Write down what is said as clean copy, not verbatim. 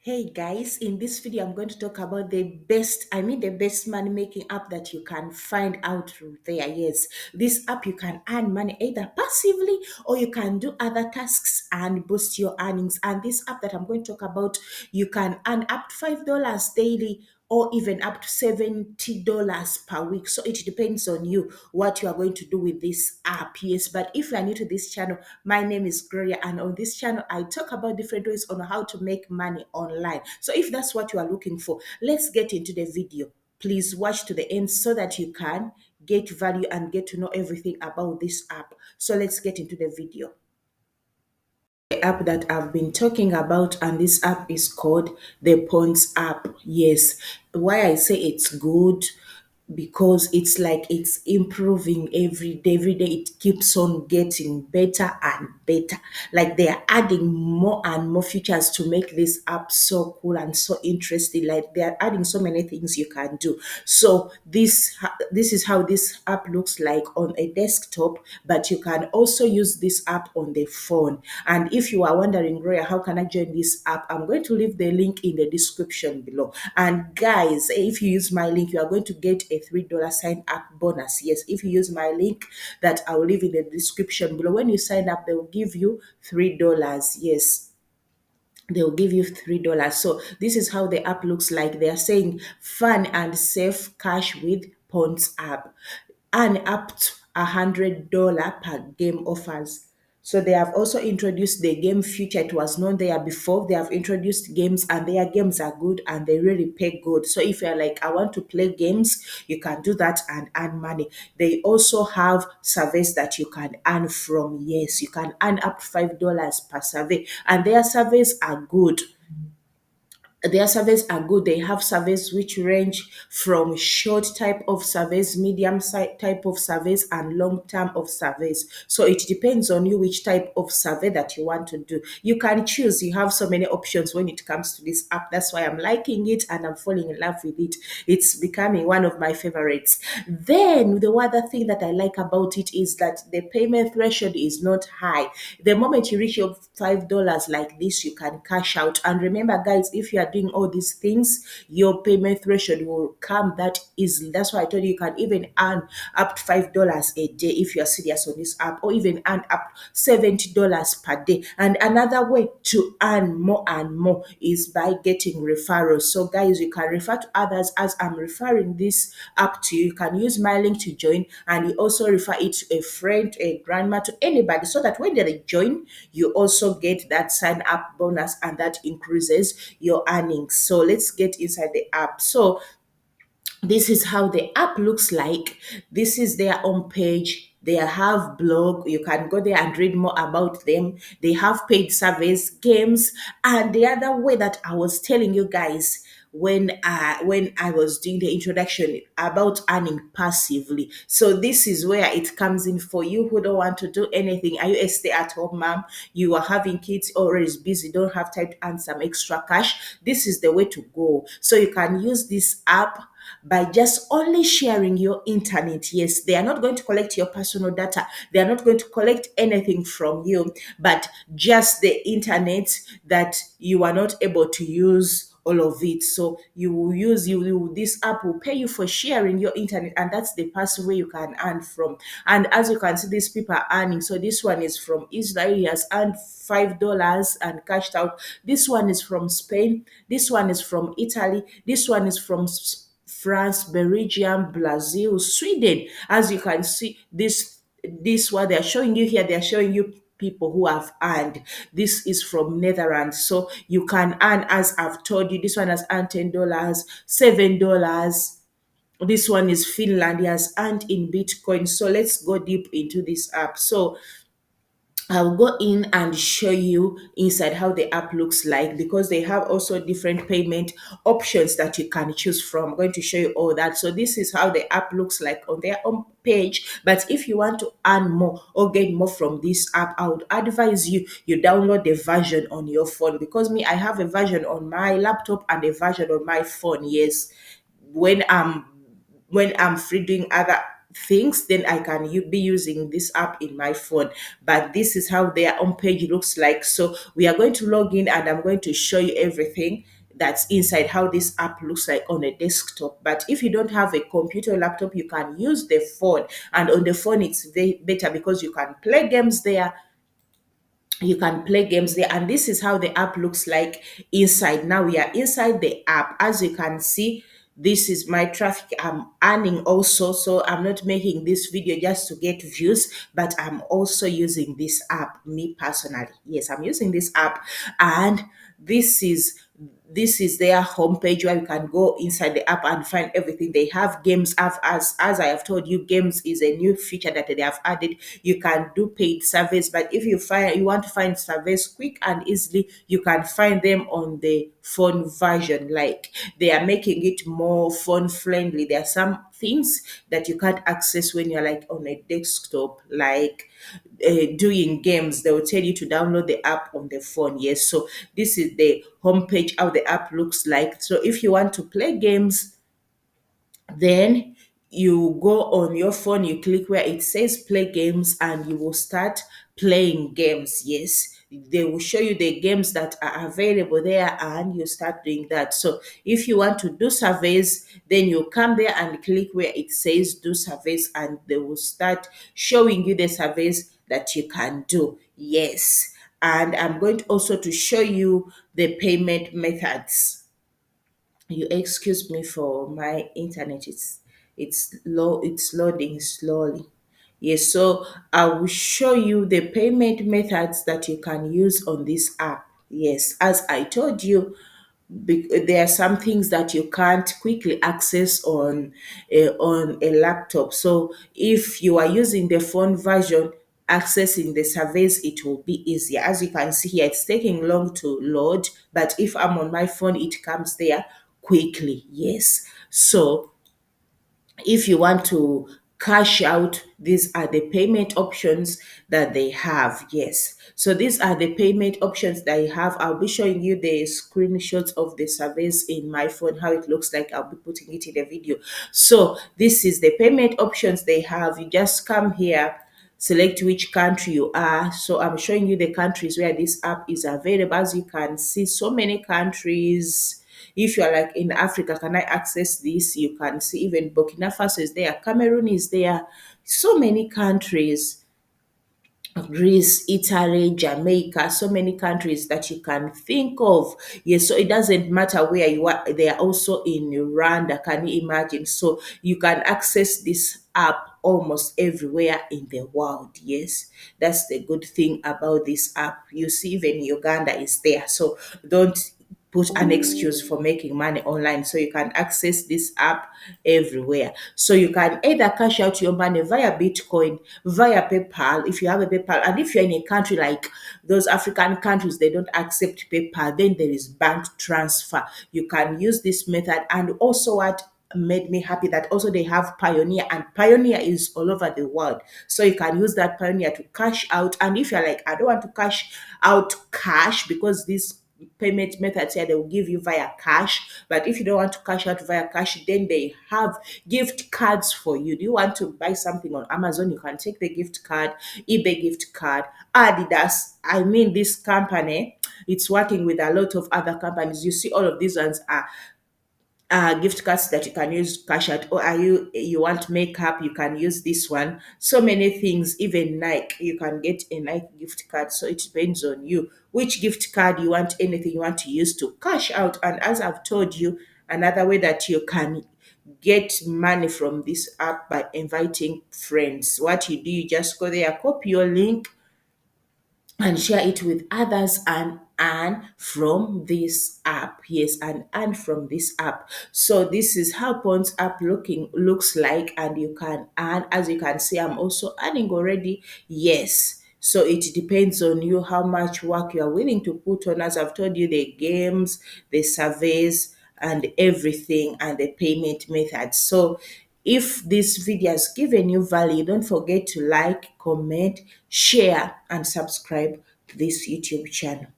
Hey guys, in this video, I'm going to talk about the best money making app that you can find out through there. Yes, this app you can earn money either passively or you can do other tasks and boost your earnings. And this app that I'm going to talk about, you can earn up to $5 daily or even up to $70 per week. So it depends on you what you are going to do with this app. Yes, but if you are new to this channel, my name is Gloria, and on this channel, I talk about different ways on how to make money online. So if that's what you are looking for, let's get into the video. Please watch to the end so that you can get value and get to know everything about this app. So let's get into the video. The app that I've been talking about, and this app is called the Ponds app. Yes, why I say it's good, because it's like it's improving every day. Every day it keeps on getting better and better. Like they are adding more and more features to make this app so cool and so interesting. Like they are adding so many things you can do. So this is how this app looks like on a desktop, but you can also use this app on the phone. And if you are wondering, Gloria, how can I join this app? I'm going to leave the link in the description below. And guys, if you use my link, you are going to get a $3 sign up bonus. Yes, if you use my link that I will leave in the description below, when you sign up, they will give you $3. Yes, they'll give you $3. So this is how the app looks like. They are saying fun and safe cash with Ponds app, and up to $100 per game offers. So they have also introduced the game feature. It was not there before. They have introduced games, and their games are good and they really pay good. So if you're like, I want to play games, you can do that and earn money. They also have surveys that you can earn from. Yes, you can earn up to $5 per survey, and their surveys are good. Their surveys are good. They have surveys which range from short type of surveys, medium type of surveys, and long term of surveys. So it depends on you which type of survey that you want to do. You can choose. You have so many options when it comes to this app. That's why I'm liking it and I'm falling in love with it. It's becoming one of my favorites. Then the other thing that I like about it is that the payment threshold is not high. The moment you reach your $5 like this, you can cash out. And remember, guys, if you are doing all these things, your payment threshold will come that easily. That's why I told you you can even earn up to $5 a day if you are serious on this app, or even earn up $70 per day. And another way to earn more and more is by getting referrals. So, guys, you can refer to others as I'm referring this app to you. You can use my link to join, and you also refer it to a friend, a grandma, to anybody, so that when they join, you also get that sign up bonus, and that increases your earnings. So let's get inside the app. So this is how the app looks like. This is their own page. They have blog. You can go there and read more about them. They have paid surveys, games, and the other way that I was telling you guys when I was doing the introduction about earning passively. So this is where it comes in for you who don't want to do anything. Are you a stay-at-home mom? You are having kids, always busy, don't have time to earn some extra cash. This is the way to go. So you can use this app by just only sharing your internet. Yes, they are not going to collect your personal data. They are not going to collect anything from you, but just the internet that you are not able to use all of it. So you will use this app will pay you for sharing your internet, and that's the passive way you can earn from. And as you can see, these people are earning. So this one is from Israel. He has earned $5 and cashed out. This one is from Spain. This one is from Italy. This one is from France, Belgium, Brazil, Sweden. As you can see, this what they're showing you here, they're showing you people who have earned. This is from Netherlands. So you can earn, as I've told you, this one has earned $10, $7. This one is Finland. He has earned in Bitcoin. So let's go deep into this app. So I'll go in and show you inside how the app looks like, because they have also different payment options that you can choose from. I'm going to show you all that. So this is how the app looks like on their own page. But if you want to earn more or get more from this app, I would advise you download the version on your phone, because me, I have a version on my laptop and a version on my phone. Yes, when I'm when I'm free doing other things, then I can be using this app in my phone. But this is how their homepage looks like. So we are going to log in and I'm going to show you everything that's inside, how this app looks like on a desktop. But if you don't have a computer or laptop, you can use the phone, and on the phone it's very better because you can play games there. You can play games there, and this is how the app looks like inside. Now we are inside the app. As you can see, this is my traffic. I'm earning also, so I'm not making this video just to get views, but I'm also using this app, me personally. Yes, I'm using this app, and this is this is their homepage where you can go inside the app and find everything. They have games. As I have told you, games is a new feature that they have added. You can do paid surveys, but if you want to find surveys quick and easily, you can find them on the phone version. Like, they are making it more phone friendly. There are some things that you can't access when you're like on a desktop, like doing games. They will tell you to download the app on the phone. Yes, so this is the homepage, how the app looks like. So if you want to play games, then you go on your phone, you click where it says play games, and you will start playing games. Yes, they will show you the games that are available there, and you start doing that. So if you want to do surveys, then you come there and click where it says do surveys, and they will start showing you the surveys that you can do. Yes, and I'm going to also to show you the payment methods. You excuse me for my internet, it's loading slowly. Yes, so I will show you the payment methods that you can use on this app. Yes, as I told you, there are some things that you can't quickly access on a laptop. So if you are using the phone version, accessing the surveys, it will be easier. As you can see here, it's taking long to load, but if I'm on my phone, it comes there quickly. Yes, so if you want to cash out, these are the payment options that they have. Yes, so these are the payment options that I have. I'll be showing you the screenshots of the surveys in my phone, how it looks like. I'll be putting it in the video. So this is the payment options they have. You just come here, select which country you are. So I'm showing you the countries where this app is available. As you can see, so many countries. If you are like in Africa, can I access this? You can see even Burkina Faso is there, Cameroon is there, so many countries. Greece, Italy, Jamaica, so many countries that you can think of. Yes, so it doesn't matter where you are. They are also in Rwanda. Can you imagine? So you can access this app almost everywhere in the world. Yes, that's the good thing about this app. You see, even Uganda is there. So don't put an excuse for making money online. So you can access this app everywhere. So you can either cash out your money via Bitcoin, via PayPal, if you have a PayPal. And if you're in a country like those African countries, they don't accept PayPal, then there is bank transfer. You can use this method. And also, what made me happy, that also they have Pioneer, and Pioneer is all over the world. So you can use that Pioneer to cash out. And if you're like, I don't want to cash out cash, because this payment methods here, they will give you via cash. But if you don't want to cash out via cash, then they have gift cards for you. Do you want to buy something on Amazon? You can take the gift card, eBay gift card, Adidas. I mean, this company, it's working with a lot of other companies. You see, all of these ones are gift cards that you can use cash out. Or are you want makeup, you can use this one. So many things. Even Nike, you can get a Nike gift card. So it depends on you which gift card you want, anything you want to use to cash out. And as I've told you, another way that you can get money from this app, by inviting friends. What you do, you just go there, copy your link, and share it with others, and earn from this app. Yes, and earn from this app. So this is how Pond's app looks like, and you can earn. As you can see, I'm also earning already. Yes, so it depends on you how much work you are willing to put on. As I've told you, the games, the surveys, and everything, and the payment methods. So if this video has given you value, don't forget to like, comment, share, and subscribe to this YouTube channel.